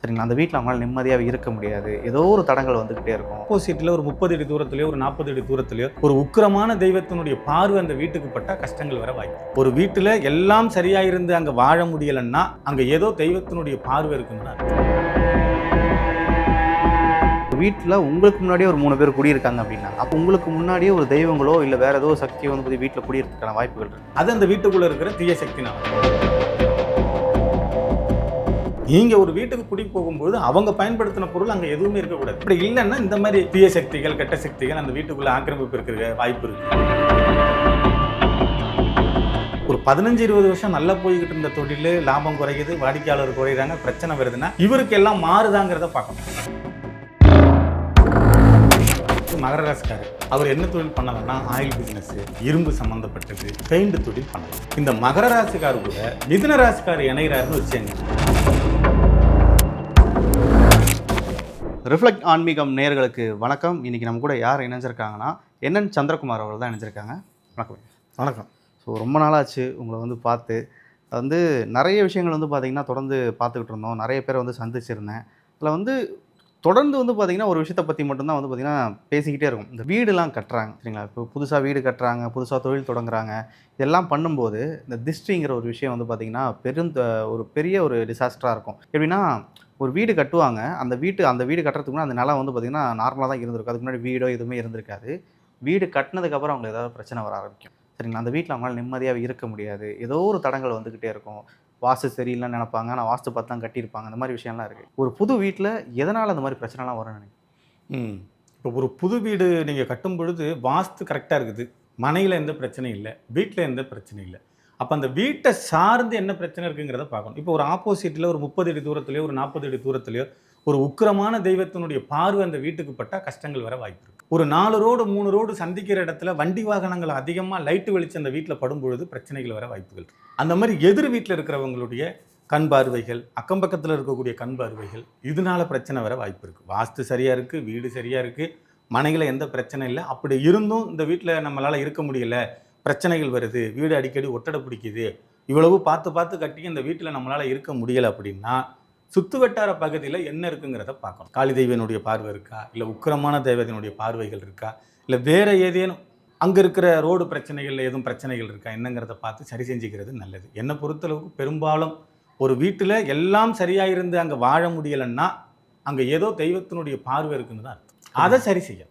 சரிங்களா? அந்த வீட்ல அவங்களால நிம்மதியாவே இருக்க முடியாது. ஏதோ ஒரு தடங்கல் வந்துகிட்டே இருக்கும். ஆப்போசிட்ல ஒரு 30 அடி தூரத்திலயோ ஒரு 40 அடி தூரத்திலயோ ஒரு உக்கிரமான தெய்வத்தினுடைய பார்வை அந்த வீட்டுக்கு பட்டா கஷ்டங்கள் வர வாய்ப்பு. ஒரு வீட்டுல எல்லாம் சரியா இருந்து அங்க வாழ முடியலன்னா அங்க ஏதோ தெய்வத்தினுடைய பார்வை இருக்குன்னு தான் அர்த்தம். வீட்ல உங்களுக்கு முன்னாடியே ஒரு 3 பேர் குடியிருக்காங்க அப்படின்னா, அப்ப உங்களுக்கு முன்னாடியே ஒரு தெய்வங்களோ, இல்ல வேற ஏதோ சக்தியோ வந்து வீட்ல குடியிருக்கிறதுக்கான வாய்ப்புகள் இருக்கு. அது அந்த வீட்டுக்குள்ள இருக்கிற தீய சக்தினால. நீங்க ஒரு வீட்டுக்கு குடி போகும்போது அவங்க பயன்படுத்தின பொருள் அங்க எதுவுமே இருக்கக்கூடாது. இப்படி இல்லைன்னா இந்த மாதிரி தீய சக்திகள் கெட்ட சக்திகள் அந்த வீட்டுக்குள்ள ஆக்கிரமிப்பு இருக்கிற வாய்ப்பு இருக்கு. ஒரு 15-20 வருஷம் நல்லா போய்கிட்டு இருந்த தொழில் லாபம் குறையுது, வாடிக்கையாளர் குறையிறாங்க, பிரச்சனை வருதுன்னா இவருக்கு எல்லாம் மாறுதாங்கிறத பார்க்கணும். மகர ராசிக்காரர் அவர் என்ன தொழில் பண்ணலாம்னா ஆயில் பிசினஸ், இரும்பு சம்பந்தப்பட்டது, பெயிண்ட் தொழில் பண்ணலாம். இந்த மகர ராசிக்காரர் கூட மிதுன ராசிக்காரர் இணைகிறாருன்னு வச்சுங்க. ரிஃப்ளெக்ட் ஆன்மீகம் நேயர்களுக்கு வணக்கம். இன்னைக்கு நம்ம கூட யார் இணைஞ்சிருக்காங்கன்னா NN சந்திரகுமார் அவர்கள் தான் இணைஞ்சிருக்காங்க. வணக்கம். வணக்கம். ஸோ ரொம்ப நாளாச்சு உங்களை வந்து பார்த்து. வந்து நிறைய விஷயங்கள் வந்து பார்த்திங்கன்னா தொடர்ந்து பார்த்துக்கிட்டு இருந்தோம். நிறைய பேரை வந்து சந்திச்சிருந்தேன். அதில் வந்து தொடர்ந்து வந்து பார்த்திங்கன்னா ஒரு விஷயத்தை பற்றி மட்டும்தான் வந்து பார்த்திங்கன்னா பேசிக்கிட்டே இருக்கும். இந்த வீடுலாம் கட்டுறாங்க சரிங்களா? இப்போ புதுசாக வீடு கட்டுறாங்க, புதுசாக தொழில் தொடங்குறாங்க. இதெல்லாம் பண்ணும்போது இந்த திஷ்டிங்கிற ஒரு விஷயம் வந்து பார்த்திங்கன்னா ஒரு பெரிய ஒரு டிசாஸ்டராக இருக்கும். எப்படின்னா ஒரு வீடு கட்டுவாங்க, அந்த வீடு கட்டுறதுக்கு முன்னாடி அந்த நிலம் வந்து பார்த்திங்கன்னா நார்மலாக தான் இருந்திருக்கும். அதுக்கு முன்னாடி வீடோ எதுவுமே இருந்திருக்காது. வீடு கட்டினதுக்கப்புறம் அவங்களுக்கு ஏதாவது பிரச்சனை வர ஆரம்பிக்கும் சரிங்களா? அந்த வீட்டில் அவங்களால நிம்மதியாகவே இருக்க முடியாது. ஏதோ ஒரு தடங்கள் வந்துக்கிட்டே இருக்கும். வாஸ்து சரியில்லைன்னு நினைப்பாங்க, ஆனால் வாஸ்து பார்த்து தான் கட்டியிருப்பாங்க. அந்த மாதிரி விஷயம்லாம் இருக்குது. ஒரு புது வீட்டில் எதனால் அந்த மாதிரி பிரச்சனைலாம் வரும்னு நினைக்கிறேன்? இப்போ ஒரு புது வீடு நீங்கள் கட்டும் பொழுது வாஸ்து கரெக்டாக இருக்குது, மனையில் எந்த பிரச்சனையும் இல்லை, வீட்டில் எந்த பிரச்சனையும் இல்லை. அப்போ அந்த வீட்டை சார்ந்து என்ன பிரச்சனை இருக்குங்கிறத பார்க்கணும். இப்போ ஒரு ஆப்போசிட்டில் ஒரு 30 அடி தூரத்துலையோ ஒரு 40 அடி தூரத்துலையோ ஒரு உக்கிரமான தெய்வத்தினுடைய பார்வை அந்த வீட்டுக்கு பட்டால் கஷ்டங்கள் வர வாய்ப்பு இருக்குது. ஒரு 4 ரோடு 3 ரோடு சந்திக்கிற இடத்துல வண்டி வாகனங்கள் அதிகமாக லைட்டு வெளிச்சம் அந்த வீட்டில் படும் பொழுது பிரச்சனைகள் வர வாய்ப்புகள். அந்த மாதிரி எதிர் வீட்டில் இருக்கிறவங்களுடைய கண் பார்வைகள், அக்கம் பக்கத்தில் இருக்கக்கூடிய கண் பார்வைகள், இதனால பிரச்சனை வர வாய்ப்பு இருக்குது. வாஸ்து சரியாக இருக்குது, வீடு சரியாக இருக்குது, மனையில் எந்த பிரச்சனை இல்லை. அப்படி இருந்தும் இந்த வீட்டில் நம்மளால் இருக்க முடியல, பிரச்சனைகள் வருது, வீடு அடிக்கடி ஒட்டடை பிடிக்குது, இவ்வளவு பார்த்து பார்த்து கட்டி இந்த வீட்டில் நம்மளால் இருக்க முடியலை அப்படின்னா சுற்று வட்டார பகுதியில் என்ன இருக்குங்கிறத பார்க்கணும். காளி தெய்வனுடைய பார்வை இருக்கா, இல்லை உக்கிரமான தெய்வத்தினுடைய பார்வைகள் இருக்கா, இல்லை வேறு ஏதேனும் அங்கே இருக்கிற ரோடு பிரச்சனைகளில் எதுவும் பிரச்சனைகள் இருக்கா என்னங்கிறத பார்த்து சரி செஞ்சுக்கிறது நல்லது. என்னை பொறுத்தளவுக்கு பெரும்பாலும் ஒரு வீட்டில் எல்லாம் சரியாக இருந்து அங்கே வாழ முடியலைன்னா அங்கே ஏதோ தெய்வத்தினுடைய பார்வை இருக்குன்னு தான் அர்த்தம். அதை சரி செய்ய.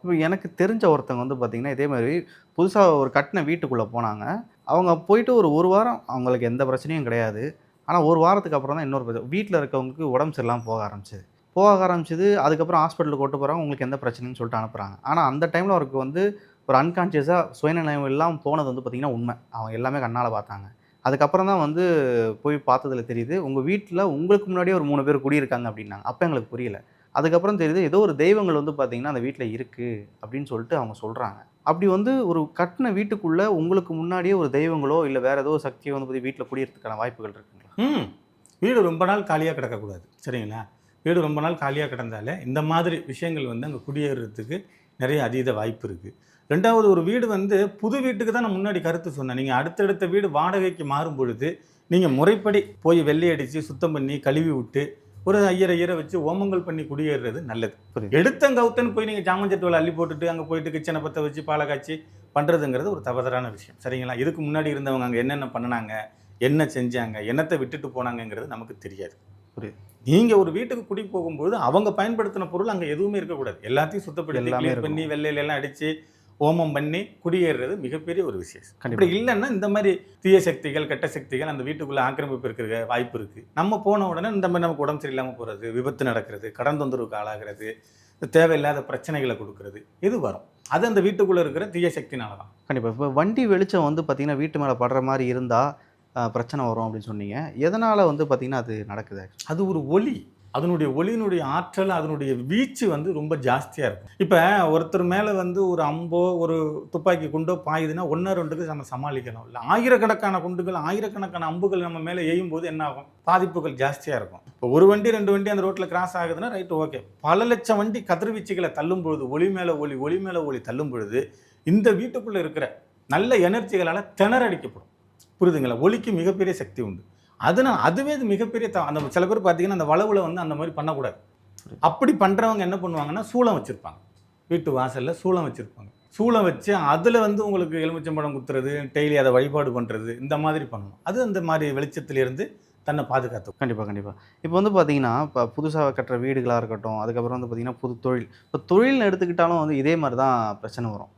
இப்போ எனக்கு தெரிஞ்ச ஒருத்தவங்க வந்து பார்த்திங்கன்னா இதே மாதிரி புதுசாக ஒரு கட்டின வீட்டுக்குள்ளே போனாங்க. அவங்க போயிட்டு ஒரு வாரம் அவங்களுக்கு எந்த பிரச்சனையும் கிடையாது. ஆனால் ஒரு வாரத்துக்கு அப்புறம் தான் இன்னொரு பிரச்சனை. வீட்டில் இருக்கவங்களுக்கு உடம்பு சரியில்லாமல் போக ஆரம்பிச்சிது. அதுக்கப்புறம் ஹாஸ்பிட்டலுக்கு கொண்டு போகிறாங்க, உங்களுக்கு எந்த பிரச்சனைன்னு சொல்லிட்டு அனுப்புகிறாங்க. ஆனால் அந்த டைமில் அவருக்கு வந்து ஒரு அன்கான்ஷியஸாக சுயநிலையம் இல்லாமல் போனது வந்து பார்த்திங்கன்னா உண்மை. அவங்க எல்லாமே கண்ணால் பார்த்தாங்க. அதுக்கப்புறம் தான் வந்து போய் பார்த்ததுல தெரியுது, உங்கள் வீட்டில் உங்களுக்கு முன்னாடியே ஒரு 3 பேர் குடியிருக்காங்க அப்படின்னாங்க. அப்போ எங்களுக்கு புரியல. அதுக்கப்புறம் தெரியுது ஏதோ ஒரு தெய்வங்கள் வந்து பார்த்திங்கன்னா அந்த வீட்டில் இருக்குது அப்படின்னு சொல்லிட்டு அவங்க சொல்கிறாங்க. அப்படி வந்து ஒரு கட்டின வீட்டுக்குள்ளே உங்களுக்கு முன்னாடியே ஒரு தெய்வங்களோ இல்லை வேறு ஏதோ சக்தியோ வந்து வீட்டில் குடியிருக்கிறதுக்கான வாய்ப்புகள் இருக்குங்களா? வீடு ரொம்ப நாள் காலியாக கிடக்கக்கூடாது சரிங்களா? வீடு ரொம்ப நாள் காலியாக கிடந்தாலே இந்த மாதிரி விஷயங்கள் வந்து அங்கே குடியேறதுக்கு நிறைய அதீத வாய்ப்பு இருக்குது. ரெண்டாவது, ஒரு வீடு வந்து புது வீட்டுக்கு தான் நான் முன்னாடி கருத்து சொன்னேன். நீங்கள் அடுத்தடுத்த வீடு வாடகைக்கு மாறும் பொழுது நீங்கள் முறைப்படி போய் வெள்ளை அடித்து சுத்தம் பண்ணி கழுவி விட்டு ஒரு ஐயரை வச்சு ஓமங்கள் பண்ணி குடியேறது நல்லது. எடுத்தங்கவுத்தன்னு போய் நீங்கள் சாமஞ்சட்டுவில் அள்ளி போட்டுட்டு அங்கே போயிட்டு கிச்சனை பற்ற வச்சு பாலை காய்ச்சி பண்ணுறதுங்கிறது ஒரு தவறான விஷயம் சரிங்களா? இதுக்கு முன்னாடி இருந்தவங்க அங்கே என்னென்ன பண்ணினாங்க, என்ன செஞ்சாங்க, என்னத்தை விட்டுட்டு போனாங்கங்கிறது நமக்கு தெரியாது. நீங்கள் ஒரு வீட்டுக்கு குடி போகும்போது அவங்க பயன்படுத்தின பொருள் அங்கே எதுவுமே இருக்கக்கூடாது. எல்லாத்தையும் சுத்தப்படுத்தி கிளீன் பண்ணி வெள்ளையிலெல்லாம் அடித்து ஓமம் பண்ணி குடியேறது மிகப்பெரிய ஒரு விசேஷம். அப்படி இல்லைன்னா இந்த மாதிரி தீய சக்திகள் கெட்ட சக்திகள் அந்த வீட்டுக்குள்ளே ஆக்கிரமிப்பு இருக்கிற வாய்ப்பு இருக்குது. நம்ம போன உடனே இந்த மாதிரி நமக்கு உடம்பு சரியில்லாமல் போகிறது, விபத்து நடக்கிறது, கடன் தொந்தரவுக்கு ஆளாகிறது, தேவையில்லாத பிரச்சனைகளை கொடுக்கறது இது வரும். அது அந்த வீட்டுக்குள்ளே இருக்கிற தீய சக்தினால தான். கண்டிப்பாக. இப்போ வண்டி வெளிச்சம் வந்து பார்த்திங்கன்னா வீட்டு மேலே படுற மாதிரி இருந்தால் பிரச்சனை வரும் அப்படின்னு சொன்னீங்க. எதனால் வந்து பார்த்திங்கன்னா அது நடக்குது? அது ஒரு ஒளி, அதனுடைய ஒளியினுடைய ஆற்றல், அதனுடைய வீச்சு வந்து ரொம்ப ஜாஸ்தியாக இருக்கும். இப்போ ஒருத்தர் மேலே வந்து ஒரு அம்போ ஒரு துப்பாக்கி குண்டோ பாயுதுன்னா 1-2க்கு நம்ம சமாளிக்கணும். இல்லை ஆயிரக்கணக்கான குண்டுகள் ஆயிரக்கணக்கான அம்புகள் நம்ம மேலே எய்யும் போது என்ன ஆகும்? பாதிப்புகள் ஜாஸ்தியாக இருக்கும். இப்போ ஒரு வண்டி 2 வண்டி அந்த ரோட்டில் கிராஸ் ஆகுதுன்னா ரைட்டு ஓகே. பல லட்சம் வண்டி கதிர்வீச்சுகளை தள்ளும் பொழுது, ஒளி மேலே ஒளி தள்ளும் பொழுது இந்த வீட்டுக்குள்ளே இருக்கிற நல்ல எனர்ஜிகளால் திணறடிக்கப்படும். புரியுதுங்களா? ஒளிக்கு மிகப்பெரிய சக்தி உண்டு. அதனால் அதுவே இது மிகப்பெரிய அந்த சில பேர் பார்த்தீங்கன்னா அந்த வளவுல வந்து அந்த மாதிரி பண்ணக்கூடாது. அப்படி பண்ணுறவங்க என்ன பண்ணுவாங்கன்னா சூளம் வச்சுருப்பாங்க. வீட்டு வாசலில் சூளம் வச்சுருப்பாங்க. சூளம் வச்சு அதில் வந்து உங்களுக்கு எலுமிச்சம்பழம் குத்துறது, டெய்லி அதை வழிபாடு பண்ணுறது, இந்த மாதிரி பண்ணணும். அது அந்த மாதிரி வெளிச்சத்திலிருந்து தன்னை பாதுகாத்துக்கும். கண்டிப்பா, கண்டிப்பா. இப்போ வந்து பார்த்தீங்கன்னா, இப்போ புதுசா கட்டுற வீடுகளா இருக்கட்டும், அதுக்கப்புறம் வந்து பார்த்தீங்கன்னா, புது தொழில். இப்போ தொழில்னு எடுத்துக்கிட்டாலும் வந்து இதே மாரி தான் பிரச்சனை வரும்.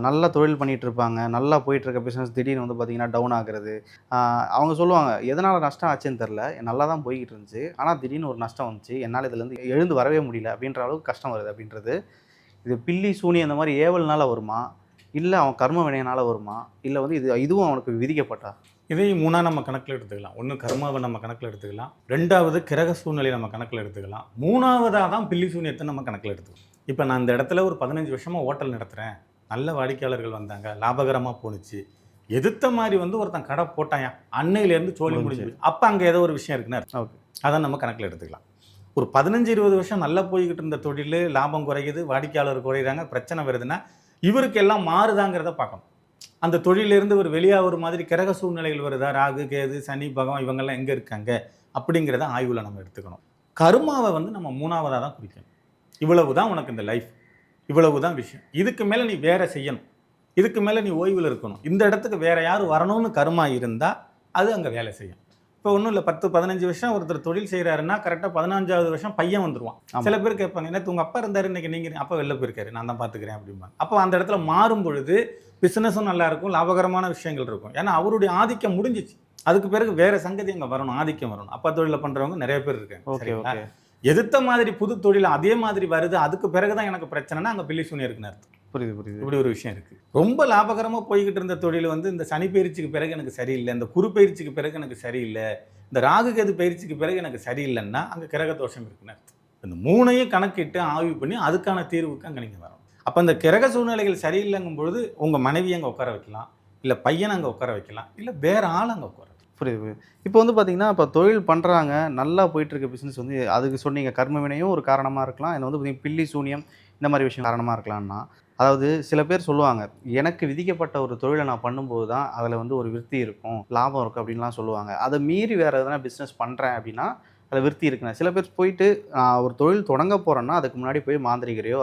நல்லா தொழில் பண்ணிட்டு இருப்பாங்க. நல்லா போயிட்டு இருக்க பிசினஸ் திடீர்னு வந்து பார்த்தீங்கன்னா, டவுன் ஆகுறது. அ அவங்க சொல்லுவாங்க, "எதனால நஷ்டம் ஆச்சுன்னு தெரியல. நல்லா தான் போய்க்கிட்டு இருந்துச்சு. ஆனா திடீர்னு ஒரு நஷ்டம் வந்துச்சு. என்னால இதுலேருந்து எழுந்து வரவே முடியல." அப்படின்ற அளவுக்கு கஷ்டம் வருது அப்படின்றது. இது பில்லி, சூனியம் இந்த மாரி ஏவல்னால வருமா? இல்ல அவன் கர்ம வினையினால வருமா? இல்ல வந்து இதுவும் அவனுக்கு விதிக்கப்பட்டா? இதையும் 3ஆ நம்ம கணக்கில் எடுத்துக்கலாம். 1 கர்மாவை நம்ம கணக்கில் எடுத்துக்கலாம். 2வது கிரக சூழ்நிலையை நம்ம கணக்கில் எடுத்துக்கலாம். 3வதா தான் பில்லி சூனியத்தை நம்ம கணக்கில் எடுத்துக்கலாம். இப்போ நான் இந்த இடத்துல ஒரு 15 வருஷமா ஹோட்டல் நடத்துறேன். நல்ல வாடிக்கையாளர்கள் வந்தாங்க. லாபகரமா போணுச்சு. எதிர்த்த மாரி வந்து ஒருத்தன் கடை போட்டான்யா. அன்னையிலேருந்து சோலி முடிஞ்சு போச்சு. அப்ப அங்க ஏதோ ஒரு விஷயம் இருக்குன்னு அர்த்தம். ஓகே. அத நம்ம கணக்கில் எடுத்துக்கலாம். ஒரு 15, 20 வருஷம் நல்லா போய்க்கிட்டு இருந்த தொழிலு, லாபம் குறையுது, வாடிக்கையாளர் குறையிறாங்க, பிரச்சனை வருதுன்னா, இவருக்கு எல்லாம் மாறுதாங்கிறத பார்க்கணும். அந்த தொழிலிருந்து ஒரு வெளியாகிற மாதிரி கிரக சூழ்நிலைகள் வருதா? ராகு, கேது, சனி, பகவான் இவங்கெல்லாம் எங்க இருக்காங்க? அப்படிங்கிறத ஆய்வுல நம்ம எடுத்துக்கணும். கர்மாவ வந்து நம்ம 3வதா தான் குறிக்கணும். இவ்வளவு தான் உனக்கு இந்த லைஃப். இவ்வளவு தான் விஷயம். இதுக்கு மேல நீ வேற செய்யணும். இதுக்கு மேல நீ ஓய்வுல இருக்கணும். இந்த இடத்துக்கு வேற யாரும் வரணும்னு கர்மா இருந்தா, அது அங்க வேலை செய்யும். இப்போ ஒன்றும் இல்லை 10, 15 வருஷம் ஒருத்தர் தொழில் செய்கிறாருன்னா கரெக்டாக 15வது வருஷம் பையன் வந்துருவான். ஆமா. சில பேர் கேட்பாங்க, நேற்று உங்கள் அப்பா இருந்தார், இன்னைக்கு நீங்கள் அப்பா வெளில போயிருக்காரு, நான் தான் பார்த்துக்கிறேன் அப்படிம்பாங்க. அப்போ அந்த இடத்துல மாறும் பொழுது பிஸ்னஸும் நல்லா இருக்கும், லாபகரமான விஷயங்கள் இருக்கும். ஏன்னா அவருடைய ஆதிக்கம் முடிஞ்சிச்சு. அதுக்கு பிறகு வேற சங்கதி அங்கே வரணும், ஆதிக்கம் வரணும். அப்பா தொழிலை பண்ணுறவங்க நிறைய பேர் இருக்காங்க. ஓகே, சரிங்களா? ஓகே. எதிர்த்த மாதிரி புது தொழில் அதே மாதிரி வருது, அதுக்கு பிறகு தான் எனக்கு பிரச்சனைனா அங்கே பில்லி சூனியம் இருக்குன்னு அர்த்தம். புரியுது, புரியுது. இப்படி ஒரு விஷயம் இருக்கு. ரொம்ப லாபகரமா போய்கிட்டு இருந்த தொழில் வந்து இந்த சனி பயிற்சிக்கு பிறகு எனக்கு சரியில்லை, இந்த குரு பயிற்சிக்கு பிறகு எனக்கு சரியில்லை, இந்த ராகு கேது பயிற்சிக்கு பிறகு எனக்கு சரியில்லைன்னா அங்க கிரக தோஷம் இருக்குன்னு அர்த்தம். இந்த 3ஐயும் கணக்கிட்டு ஆய்வு பண்ணி அதுக்கான தீர்வுக்கு அங்க நீங்க வரணும். அப்ப இந்த கிரக சூழ்நிலைகள் சரியில்லைங்கும் பொழுது உங்க மனைவியை அங்க உட்கார வைக்கலாம், இல்ல பையனை அங்க உட்கார வைக்கலாம், இல்ல வேற ஆள் அங்க உட்கார வைக்கலாம். புரியுது, புரியுது. இப்போ வந்து பார்த்தீங்கன்னா, இப்போ தொழில் பண்றாங்க. நல்லா போயிட்டு இருக்க பிசினஸ் வந்து அதுக்கு சொன்னீங்க கர்ம வினையும் ஒரு காரணமா இருக்கலாம். இது வந்து பார்த்தீங்கன்னா, பில்லி, சூனியம் இந்த மாரி விஷயம் காரணமா இருக்கலாம்னா, அதாவது சில பேர் சொல்லுவாங்க, எனக்கு விதிக்கப்பட்ட ஒரு தொழிலை நான் பண்ணும்போது தான் அதில வந்து ஒரு விருத்தி இருக்கும், லாபம் இருக்கும் அப்படின்லாம் சொல்லுவாங்க. அதை மீறி வேற எதனா பிசினஸ் பண்றேன் அப்படின்னா, அதில விருத்தி இருக்குண்ணா. சில பேர் போயிட்டு ஒரு தொழில் தொடங்க போறேன்னா, அதுக்கு முன்னாடி போய் மாந்திரிகரையோ,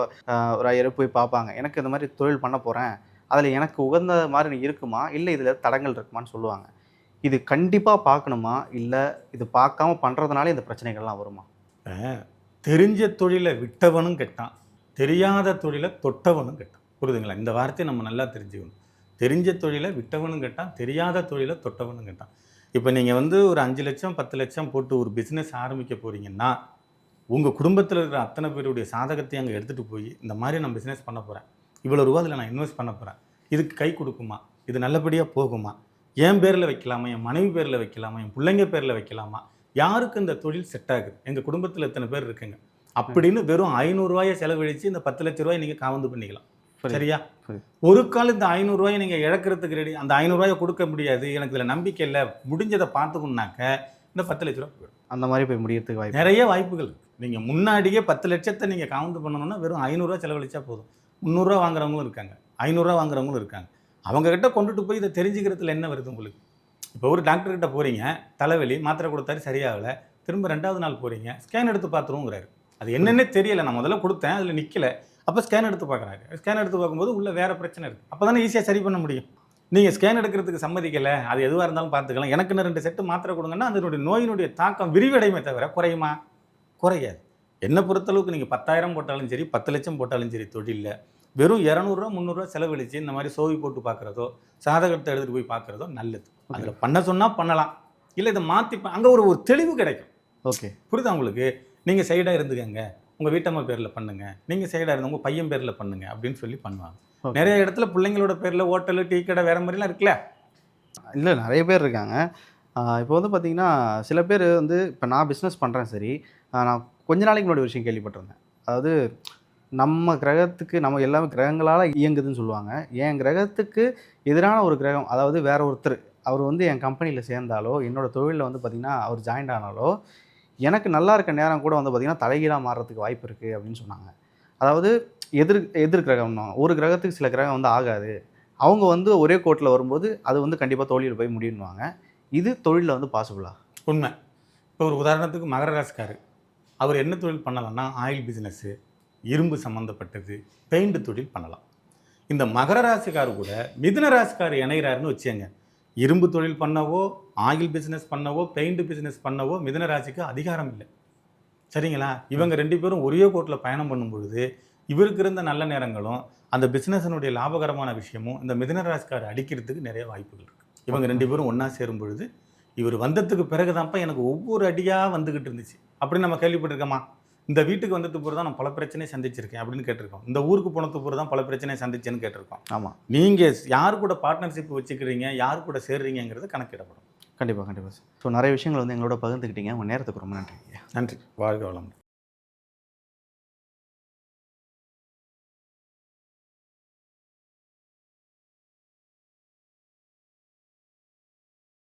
ஒரு ஐயரோ போய் பார்ப்பாங்க. எனக்கு இந்த மாரி தொழில் பண்ண போறேன். அதில எனக்கு உகந்த மாரி இருக்குமா? இல்ல இதில தடங்கல் இருக்குமான்னு சொல்லுவாங்க. இது கண்டிப்பா பார்க்கணுமா? இல்ல இது பார்க்காம பண்றதுனால இந்த பிரச்சனைகள்லாம் வருமா? தெரிஞ்ச தொழிலை விட்டவனும் கெட்டான், தெரியாத தொழிலை தொட்டவனும் கெட்டான். புரியுதுங்களா? இந்த வார்த்தையை நம்ம நல்லா தெரிஞ்சுக்கணும். தெரிஞ்ச தொழிலை விட்டவனும் கெட்டான், தெரியாத தொழிலை தொட்டவனும் கெட்டான். இப்போ நீங்கள் வந்து ஒரு 5 லட்சம் 10 லட்சம் போட்டு ஒரு பிஸ்னஸ் ஆரம்பிக்க போறீங்கன்னா, உங்கள் குடும்பத்தில் இருக்கிற அத்தனை பேருடைய சாதகத்தையும் அங்கே எடுத்துகிட்டு போய் இந்த மாதிரி நான் பிஸ்னஸ் பண்ண போகிறேன், இவ்வளோ ரூபா இதில் நான் இன்வெஸ்ட் பண்ண போகிறேன், இதுக்கு கை கொடுக்குமா, இது நல்லபடியாக போகுமா, என் பேரில் வைக்கலாமா, என் மனைவி பேரில் வைக்கலாமா, என் பிள்ளைங்க பேரில் வைக்கலாமா, யாருக்கு இந்த தொழில் செட் ஆகுது, எங்கள் குடும்பத்தில் எத்தனை பேர் இருக்குங்க அப்படின்னு வெறும் 500 ரூபாயை செலவழித்து இந்த 10 லட்ச ரூபாயை நீங்கள் காவந்து பண்ணிக்கலாம். சரியா? ஒரு கால் இந்த 500 ரூபாயை நீங்கள் இழக்கிறதுக்கு ரெடி. அந்த 500 ரூபாயை கொடுக்க முடியாது, எனக்கு இதில் நம்பிக்கை இல்லை, முடிஞ்சதை பார்த்துக்கணுன்னாக்க இந்த 10 லட்ச ரூபா போயிடும். அந்த மாரி போய் முடியறதுக்கு வாய்ப்பு நிறைய வாய்ப்புகள் இருக்குது. நீங்கள் முன்னாடியே 10 லட்சத்தை நீங்கள் காவந்து பண்ணணும்னா வெறும் 500 ரூபா செலவழிச்சா போதும். 300 ரூபா வாங்குறவங்களும் இருக்காங்க, 500 ரூபா வாங்குறவங்களும் இருக்காங்க. அவங்க கிட்ட கொண்டுட்டு போய் இதை தெரிஞ்சுக்கிறதுல என்ன வருது உங்களுக்கு? இப்போ ஒரு டாக்டர் கிட்ட போறீங்க, தலைவலி மாத்திரை கொடுத்தாரு சரியாகலை, திரும்ப 2வது நாள் போறீங்க, ஸ்கேன் எடுத்து பார்த்துருவோங்கிறாரு. அது என்னன்னே தெரியல, நான் முதல்ல கொடுத்தேன் அதில் நிற்கல, அப்போ ஸ்கேன் எடுத்து பார்க்குறாரு. ஸ்கேன் எடுத்து பார்க்கும்போது உள்ள வேறு பிரச்சனை இருக்குது. அப்போ தானே ஈஸியாக சரி பண்ண முடியும். நீங்கள் ஸ்கேன் எடுக்கிறதுக்கு சம்மதிக்கலை, அது எதுவாக இருந்தாலும் பார்த்துக்கலாம், எனக்குன்னு 2 செட்டு மாத்திரை கொடுங்கன்னா அதனுடைய நோயினுடைய தாக்கம் விரிவடையுமே தவிர குறையுமா? குறையாது. என்னை பொறுத்தளவுக்கு நீங்கள் 10,000 போட்டாலும் சரி, 10 லட்சம் போட்டாலும் சரி, தொழிலில் வெறும் 200 ரூபா 300 ரூபா செலவழித்து இந்த மாதிரி சோவி போட்டு பார்க்குறதோ, சாதகத்தை எடுத்துகிட்டு போய் பார்க்குறதோ நல்லது. அதில் பண்ண சொன்னால் பண்ணலாம், இல்லை இதை மாற்றி அங்கே ஒரு தெளிவு கிடைக்கும். ஓகே, புரியுதா உங்களுக்கு? நீங்கள் சைடாக இருந்துக்கங்க, உங்கள் வீட்டம்மா பேரில் பண்ணுங்கள், நீங்கள் சைடாக இருந்து உங்கள் பையன் பேரில் பண்ணுங்கள் அப்படின்னு சொல்லி பண்ணுவாங்க. நிறைய இடத்துல பிள்ளைங்களோட பேரில் ஹோட்டலு, டீ கடை வேறு மாதிரிலாம் இருக்குல்ல. இல்லை நிறைய பேர் இருக்காங்க. இப்போ வந்து பார்த்தீங்கன்னா, சில பேர் வந்து இப்போ நான் பிஸ்னஸ் பண்ணுறேன் சரி, நான் கொஞ்ச நாளைக்கு முன்னாடி ஒரு விஷயம் கேள்விப்பட்டிருந்தேன். அதாவது நம்ம கிரகத்துக்கு நம்ம எல்லாமே கிரகங்களால் இயங்குதுன்னு சொல்லுவாங்க. என் கிரகத்துக்கு எதிரான ஒரு கிரகம், அதாவது வேற ஒருத்தர் அவர் வந்து என் கம்பெனியில் சேர்ந்தாலோ, என்னோடய தொழிலில் வந்து பார்த்திங்கன்னா அவர் ஜாயின்ட் ஆனாலோ, எனக்கு நல்லா இருக்க நேரம் கூட வந்து பார்த்திங்கன்னா தலைகீழாக மாறுறதுக்கு வாய்ப்பு இருக்குது அப்படின்னு சொன்னாங்க. அதாவது எதிர் கிரகம்னா ஒரு கிரகத்துக்கு சில கிரகம் வந்து ஆகாது, அவங்க வந்து ஒரே கோட்டில் வரும்போது அது வந்து கண்டிப்பாக தோல்வியில் போய் முடியுன்னுவாங்க. இது தொழிலில் வந்து பாசிபிளா? உண்மை. இப்போ ஒரு உதாரணத்துக்கு மகர ராசிக்காரு, அவர் என்ன தொழில் பண்ணலாம்னா ஆயில் பிஸ்னஸ்ஸு, இரும்பு சம்மந்தப்பட்டது, பெயிண்ட் தொழில் பண்ணலாம். இந்த மகர ராசிக்காரு கூட மிதுன ராசிக்கார் இணைகிறாருன்னு வச்சுங்க, இரும்பு தொழில் பண்ணவோ, ஆயில் பிஸ்னஸ் பண்ணவோ, பெயிண்ட் பிஸ்னஸ் பண்ணவோ மிதுன ராசிக்கு அதிகாரம் இல்லை. சரிங்களா? இவங்க 2 பேரும் ஒரே கோட்டில் பயணம் பண்ணும் பொழுது, இவருக்கு இருந்த நல்ல நேரங்களும், அந்த பிஸ்னஸினுடைய லாபகரமான விஷயமும் இந்த மிதுன ராசிக்காரை அடிக்கிறதுக்கு நிறைய வாய்ப்புகள் இருக்குது. இவங்க 2 பேரும் ஒன்றா சேரும் பொழுது, இவர் வந்ததுக்கு பிறகு தான்ப்பா எனக்கு ஒவ்வொரு அடியாக வந்துக்கிட்டு இருந்துச்சு அப்படின்னு நம்ம கேள்விப்பட்டிருக்கோமா? இந்த வீட்டுக்கு வந்ததுக்கு பிறகு தான் நான் பல பிரச்சனையை சந்திச்சிருக்கேன் அப்படின்னு கேட்டிருக்கோம். இந்த ஊருக்கு போனதுக்கு பிறகு தான் பல பிரச்சனையை சந்திச்சேன்னு கேட்டிருக்கோம். ஆமாம். நீங்கள் யார் கூட பார்ட்னர்ஷிப் வச்சுக்கிறீங்க, யார் கூட சேர்றீங்கிறது கணக்கிடப்படும். கண்டிப்பாக கண்டிப்பாக சார். ஸோ நிறைய விஷயங்கள் வந்து எங்களோட பகிர்ந்துக்கிட்டீங்க. உங்கள் நேரத்துக்கு ரொம்ப நன்றி. நன்றி. வாழ்க வளமுடன்.